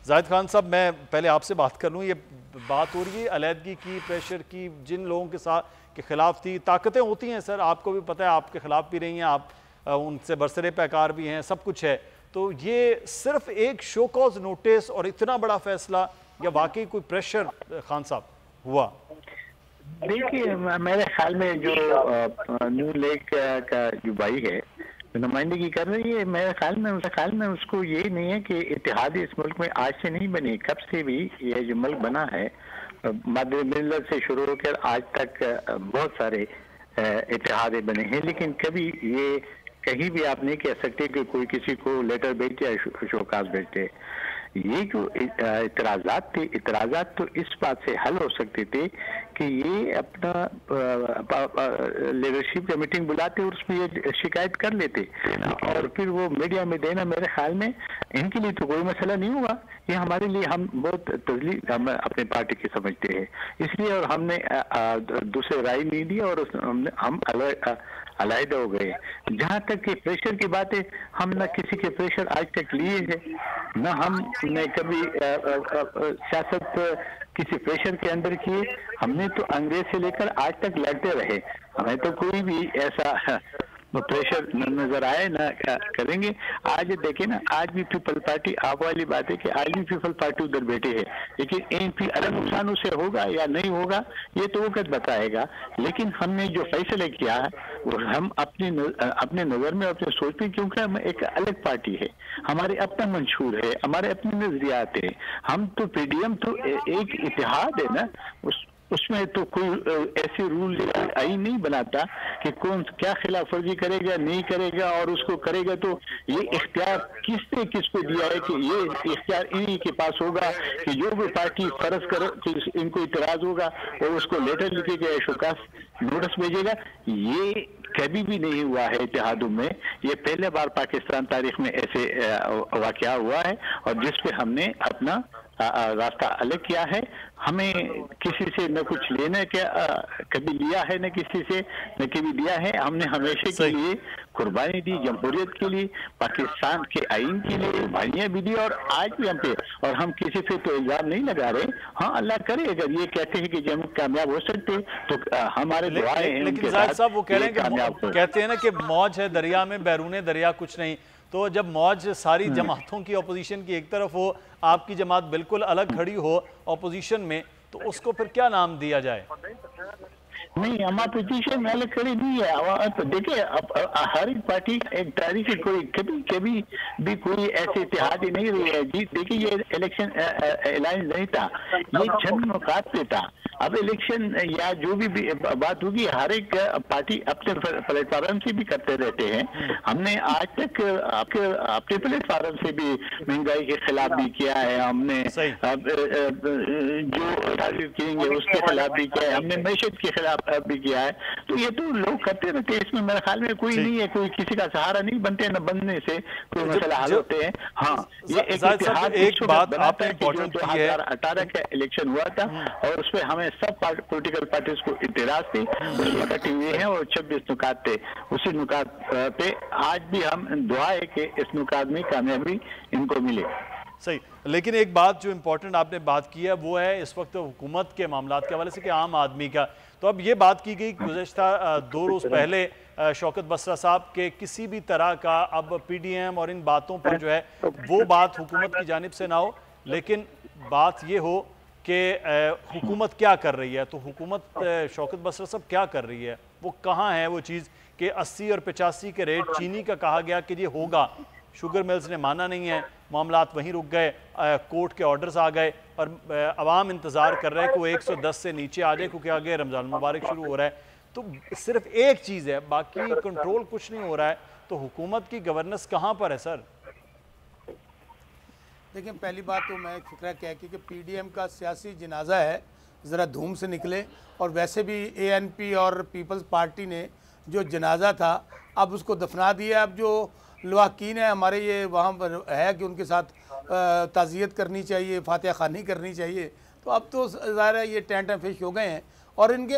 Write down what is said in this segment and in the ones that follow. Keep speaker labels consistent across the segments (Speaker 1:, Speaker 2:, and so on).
Speaker 1: जाहिद खान साहब, मैं पहले आपसे बात कर लूँ, ये बात हो रही है अलहदगी की, प्रेशर की, जिन लोगों के साथ के खिलाफ थी, ताकतें होती हैं सर, आपको भी पता है, आपके खिलाफ भी रही हैं, आप उनसे बरसरे पैकार भी हैं, सब कुछ है, तो ये सिर्फ एक शो कॉज नोटिस और इतना बड़ा फैसला या वाकई कोई प्रेशर खान साहब हुआ?
Speaker 2: देखिए, मेरे ख्याल में जो न्यू लेक का जो भाई है नुमाइंदगी कर रही है, मेरे ख्याल में उसको यही नहीं है कि इत्तेहाद इस मुल्क में आज से नहीं बनी, कब से भी ये जो मुल्क बना है, मध्य मिल्लत से शुरू होकर आज तक बहुत सारे इत्तेहाद बने हैं, लेकिन कभी ये कहीं भी आप नहीं कह सकते कि कोई किसी को लेटर भेजते या शोकाज भेजते। ये जो इतराजात थे, इतराजात तो इस बात से हल हो सकते थे कि ये अपना लीडरशिप का मीटिंग बुलाते और उसमें ये शिकायत कर लेते और फिर वो मीडिया में देना, मेरे ख्याल में इनके लिए तो कोई मसला नहीं हुआ। ये हमारे लिए हम बहुत तजलील हम अपने पार्टी की समझते हैं, इसलिए और हमने दूसरे राय नहीं दी और हम अलग हो गए। जहाँ तक कि प्रेशर की बात है, हम न किसी के प्रेशर आज तक लिए है, न हमने कभी सियासत किसी प्रेशर के अंदर किए। हमने तो अंग्रेज से लेकर आज तक लड़ते रहे, हमें तो कोई भी ऐसा प्रेशर न नजर आए न करेंगे। आज देखे ना, आज भी पीपल पार्टी, आप वाली बात है कि आज भी पीपल पार्टी उधर बैठे है, लेकिन एमपी अलग नुकसान उसे होगा या नहीं होगा ये तो वक्त बताएगा। लेकिन हमने जो फैसले किया है वो हम अपने नजर में, अपने सोच में, क्योंकि हम एक अलग पार्टी है, हमारे अपना मंशूर है, हमारे अपने नजरियात है। हम तो पीडीएम तो एक इतिहाद है ना, उसमें तो कोई ऐसे रूल आईन नहीं बनाता कि कौन क्या खिलाफ वर्जी करेगा नहीं करेगा, और उसको करेगा तो ये इख्तियार किसने किसको दिया है कि ये इख्तियार इन्हीं के पास होगा कि जो भी पार्टी फर्ज करो कि इनको इतराज होगा और उसको लेटर लिखेगा या शोकास नोटिस भेजेगा। ये कभी भी नहीं हुआ है इत्तेहादों में, ये पहले बार पाकिस्तान तारीख में ऐसे वाकया हुआ है और जिस पे हमने अपना रास्ता अलग किया है। हमें किसी से न कुछ लेने के कभी लिया है, न किसी से न कभी दिया है। हमने हमेशा के लिए कुर्बानी दी, जमहूरियत के लिए, पाकिस्तान के आइन के लिए भाइयाँ भी दी और आज भी हम पे, और हम किसी पे तो इल्जाम नहीं लगा रहे। हाँ, अल्लाह करे अगर ये कहते हैं कि जब कामयाब हो सकते तो हमारे दुआएं हैं।
Speaker 1: लेकिन जाहिद साहब वो कह रहे हैं कि कहते हैं ना कि मौज है दरिया में, बैरूने दरिया कुछ नहीं। तो जब मौज सारी जमातों की, अपोजिशन की एक तरफ हो, आपकी जमात बिल्कुल अलग खड़ी हो अपोजिशन में, तो उसको फिर क्या नाम दिया जाए?
Speaker 2: नहीं, हम अपोजिशन में अलग खड़ी नहीं है। तो देखिए, अब हर एक पार्टी एक तारीख कोई कभी भी कोई ऐसे इतिहादी नहीं रही है जी। देखिए, ये इलेक्शन अलायंस नहीं था, ये चंद मौकात पे था। अब इलेक्शन या जो भी बात होगी, हर एक पार्टी अपने प्लेटफॉर्म से भी करते रहते हैं। हमने आज तक अपने प्लेटफॉर्म से भी महंगाई के खिलाफ भी किया है, हमने जो तारीफ किएंगे उसके खिलाफ भी किया है, हमने मैशत के खिलाफ भी किया है। तो ये तो लोग करते रहते हैं, इसमें मेरे ख्याल में कोई नहीं है, कोई किसी का सहारा नहीं बनते, न बनने से कोई मसला हल होते हैं। हाँ, ये एक बात आपने 2018 का इलेक्शन हुआ था और उसमें हमें सब पॉलिटिकल पार्टीज को इतराज थे, उसमें कटे हुए हैं और 26 नुकात थे। उसी नुकात पे आज भी हम दुआ है कि इस नुकात में कामयाबी इनको मिले।
Speaker 1: सही, लेकिन एक बात जो इम्पोर्टेंट आपने बात की है वो है इस वक्त हुकूमत के मामलात के हवाले से कि आम आदमी का। तो अब ये बात की गई गुज़श्ता 2 रोज़ पहले शौकत बसरा साहब के किसी भी तरह का अब पीडीएम और इन बातों पर जो है वो बात हुकूमत की जानिब से ना हो, लेकिन बात ये हो कि हुकूमत क्या कर रही है। तो हुकूमत शौकत बसरा साहब क्या कर रही है, वो कहाँ है वो चीज़ कि 80 और 85 के रेट चीनी का कहा गया कि ये होगा, शुगर मिल्स ने माना नहीं है, मामलात वहीं रुक गए, कोर्ट के ऑर्डर्स आ गए और अवाम इंतज़ार कर रहे हैं कि वो 110 से नीचे आ जाए क्योंकि आगे रमज़ान मुबारक शुरू हो रहा है। तो सिर्फ एक चीज़ है, बाकी कंट्रोल कुछ नहीं हो रहा है। तो हुकूमत की गवर्नेंस कहाँ पर है सर?
Speaker 3: देखिए, पहली बात तो मैं फिक्र कह के कि पीडीएम का सियासी जनाजा है, ज़रा धूम से निकले। और वैसे भी एएनपी और पीपल्स पार्टी ने जो जनाजा था अब उसको दफना दिया। अब जो लवाकीन है हमारे, ये वहाँ पर है कि उनके साथ ताज़ियत करनी चाहिए, फातिहा खानी करनी चाहिए। तो अब तो ज़ाहिर है ये टेंट एंड फिश हो गए हैं और इनके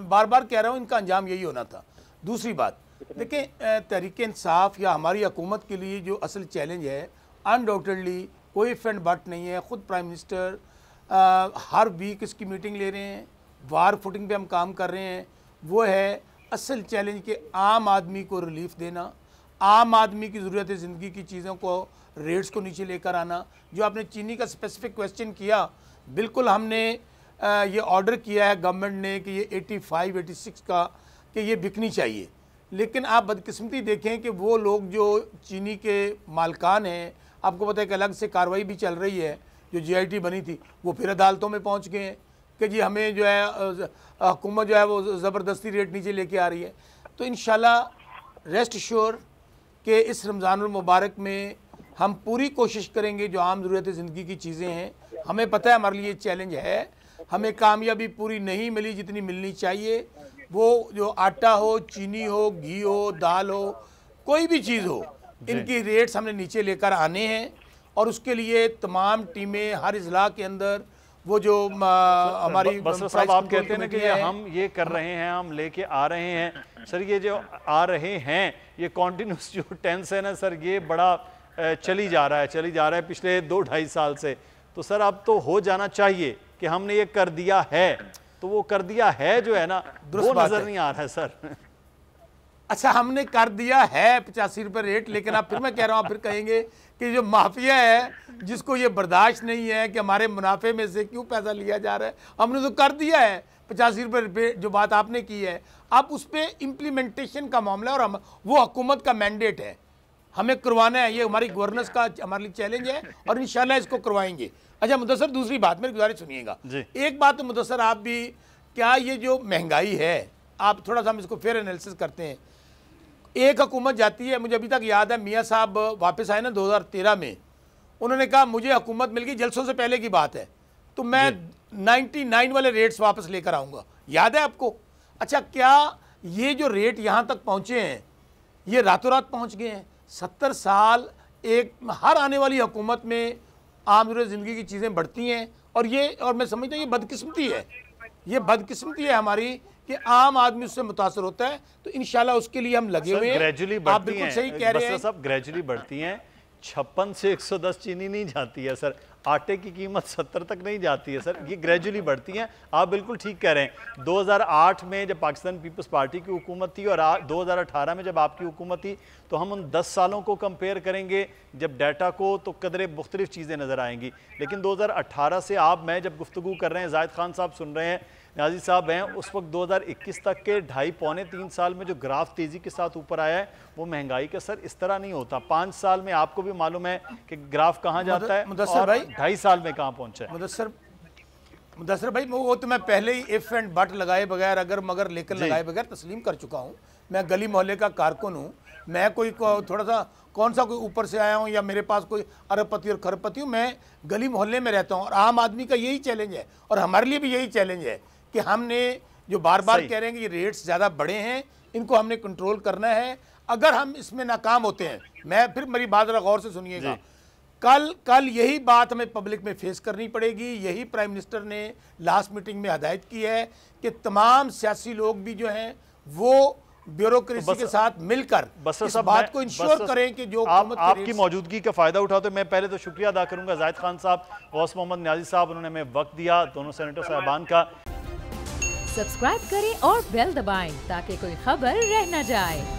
Speaker 3: बार बार कह रहा हूँ इनका अंजाम यही होना था। दूसरी बात देखिए, तहरीक इंसाफ या हमारी हुकूमत के लिए जो असल चैलेंज है अनडाउटेडली कोई फ्रेंड बट नहीं है। ख़ुद प्राइम मिनिस्टर हर वीक इसकी मीटिंग ले रहे हैं, वार फुटिंग पे हम काम कर रहे हैं। वो है असल चैलेंज के आम आदमी को रिलीफ देना, आम आदमी की ज़रूरत ज़िंदगी की चीज़ों को, रेट्स को नीचे लेकर आना। जो आपने चीनी का स्पेसिफिक क्वेश्चन किया, बिल्कुल हमने ये ऑर्डर किया है गवर्नमेंट ने कि ये 85-86 का कि ये बिकनी चाहिए। लेकिन आप बदकिस्मती देखें कि वो लोग जो चीनी के मालकान हैं, आपको पता है कि अलग से कार्रवाई भी चल रही है, जो GIT बनी थी वो फिर अदालतों में पहुंच गए हैं कि जी हमें जो है हुकूमत जो है वो ज़बरदस्ती रेट नीचे लेके आ रही है। तो इंशाल्लाह रेस्ट श्योर कि इस रमज़ानुल मुबारक में हम पूरी कोशिश करेंगे जो आम ज़रूरत ज़िंदगी की चीज़ें हैं। हमें पता है हमारे लिए चैलेंज है, हमें कामयाबी पूरी नहीं मिली जितनी मिलनी चाहिए। वो जो आटा हो, चीनी हो, घी हो, दाल हो, कोई भी चीज़ हो, इनकी रेट्स हमने नीचे लेकर आने हैं। और उसके लिए तमाम टीमें हर इजला के अंदर वो जो हमारी
Speaker 1: बसर साहब आप कहते हैं ना कि हम ये कर रहे हैं, हम लेके आ रहे हैं सर, ये जो आ रहे हैं ये कॉन्टिन्यूस जो टेंस है ना सर, ये बड़ा चली जा रहा है पिछले 2-2.5 साल से। तो सर अब तो हो जाना चाहिए कि हमने ये कर दिया है, तो वो कर दिया है जो है ना वो नजर नहीं आ रहा है सर।
Speaker 3: अच्छा हमने कर दिया है 85 रुपये रेट, लेकिन अब फिर मैं कह रहा हूँ, फिर कहेंगे कि जो माफिया है जिसको ये बर्दाश्त नहीं है कि हमारे मुनाफे में से क्यों पैसा लिया जा रहा है, हमने तो कर दिया है 85 रुपये जो बात आपने की है। अब उस पर इम्प्लीमेंटेशन का मामला और हम वो हुकूमत का मैंडेट है, हमें करवाना है। ये हमारी गवर्नेंस का हमारे लिए चैलेंज है और इंशाल्लाह इसको करवाएंगे। अच्छा मुदस्सर, दूसरी बात मेरी गुजारिश सुनिएगा। एक बात तो मुदस्सर आप भी, क्या ये जो महंगाई है, आप थोड़ा सा हम इसको फेयर एनालिसिस करते हैं। एक हुकूमत जाती है, मुझे अभी तक याद है मियाँ साहब वापस आए ना 2013 में, उन्होंने कहा मुझे हुकूमत मिल गई, जलसों से पहले की बात है, तो मैं 99 वाले रेट्स वापस लेकर आऊँगा, याद है आपको? अच्छा क्या ये जो रेट यहाँ तक पहुँचे हैं ये रातों रात पहुँच गए हैं? 70 साल एक हर आने वाली हुकूमत में आम ज़िंदगी की चीज़ें बढ़ती हैं और मैं समझता हूँ ये बदकिस्मती है, ये बदकिस्मती है हमारी कि आम आदमी उससे मुतासर होता है। तो इंशाल्लाह उसके लिए हम लगे हुए हैं।
Speaker 1: ग्रेजुअली
Speaker 3: आप बिल्कुल सही कह रहे हैं,
Speaker 1: सब ग्रेजुअली बढ़ती हैं। 56 से 110 चीनी नहीं जाती है सर, आटे की कीमत 70 तक नहीं जाती है सर, ये ग्रेजुअली बढ़ती हैं। आप बिल्कुल ठीक कह रहे हैं। 2008 में जब पाकिस्तान पीपल्स पार्टी की हुकूमत थी और 2018 में जब आपकी हुकूमत थी, तो हम उन 10 सालों को कंपेयर करेंगे जब डाटा को, तो कदरे मुख्तलिफ चीज़ें नज़र आएंगी। लेकिन 2018 से मैं जब गुफ्तगू कर रहे हैं, जाहिद खान साहब सुन रहे हैं, नाजी साहब हैं, उस वक्त 2021 तक के 2.5-3 साल में जो ग्राफ तेज़ी के साथ ऊपर आया है वो महंगाई का सर इस तरह नहीं होता। 5 साल में आपको भी मालूम है कि ग्राफ कहाँ जाता है,
Speaker 3: मुदस्सर भाई
Speaker 1: 2.5 साल में कहाँ पहुँचा है।
Speaker 3: मुदस्सर भाई वो तो मैं पहले ही इफ एंड बट लगाए बगैर, अगर मगर लेकर लगाए बगैर तस्लीम कर चुका हूँ। मैं गली मोहल्ले का कारकुन हूँ, मैं कोई थोड़ा सा कौन सा कोई ऊपर से आया हूँ या मेरे पास कोई अरबपति और खरबपति हूँ, मैं गली मोहल्ले में रहता हूँ। और आम आदमी का यही चैलेंज है और हमारे लिए भी यही चैलेंज है कि हमने जो बार बार कह रहे हैं कि ये रेट्स ज़्यादा बड़े हैं, इनको हमने कंट्रोल करना है। अगर हम इसमें नाकाम होते हैं, मैं फिर मेरी बात जरा गौर से सुनिएगा, कल यही बात हमें पब्लिक में फेस करनी पड़ेगी। यही प्राइम मिनिस्टर ने लास्ट मीटिंग में हदायत की है कि तमाम सियासी लोग भी जो हैं वो ब्यूरोक्रेसी के साथ मिलकर इस बात को इंश्योर करें कि जो
Speaker 1: आपकी मौजूदगी का फायदा उठाते मैं पहले तो शुक्रिया अदा करूंगा जाहिद खान साहब, गौस मोहम्मद न्याजी साहब, उन्होंने हमें वक्त दिया, दोनों सेनेटर साहबान का।
Speaker 4: सब्सक्राइब करें और बेल दबाएं ताकि कोई खबर रह न जाए।